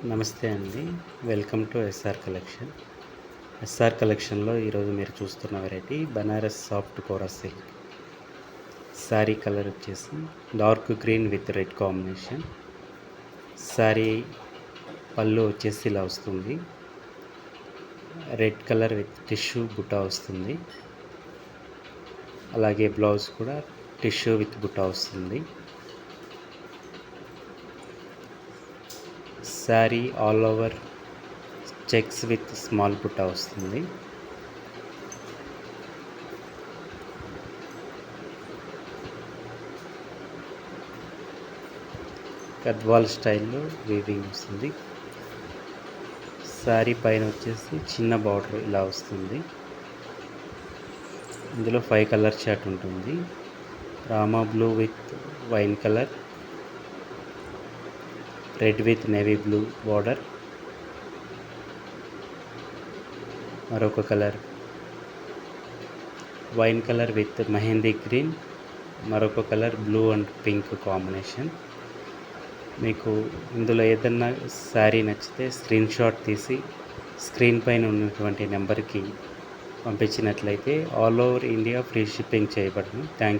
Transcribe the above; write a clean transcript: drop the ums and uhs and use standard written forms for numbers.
నమస్తే అండి. Welcome to SR collection. SR కలెక్షన్‌లో ఈరోజు మీరు చూస్తున్న variety Banaras soft kora silk. Sari colour వచ్చేసి dark green with red combination. Sari పళ్ళు వచ్చేసి ఇలా వస్తుంది. రెడ్ కలర్ విత్ టిష్యూ బుట్ట వస్తుంది. అలాగే బ్లౌజ్ కూడా టిష్యూ విత్ బుట్ట వస్తుంది. Sari all over checks with small బుట్ట వస్తుంది. గద్వాల్ స్టైల్లో వీవింగ్ వస్తుంది. శారీ పైన వచ్చేసి చిన్న బార్డర్ ఇలా వస్తుంది. ఇందులో 5 కలర్ చార్ట్ ఉంటుంది. Rama blue with wine colour, red with navy blue border, మరొక colour wine colour with mehndi green, మరొక colour blue and pink combination. మీకు ఇందులో ఏదన్నా శారీ నచ్చితే స్క్రీన్ షాట్ తీసి స్క్రీన్ పైన ఉన్నటువంటి నెంబర్కి పంపించినట్లయితే all over India free shipping చేయబడును. థ్యాంక్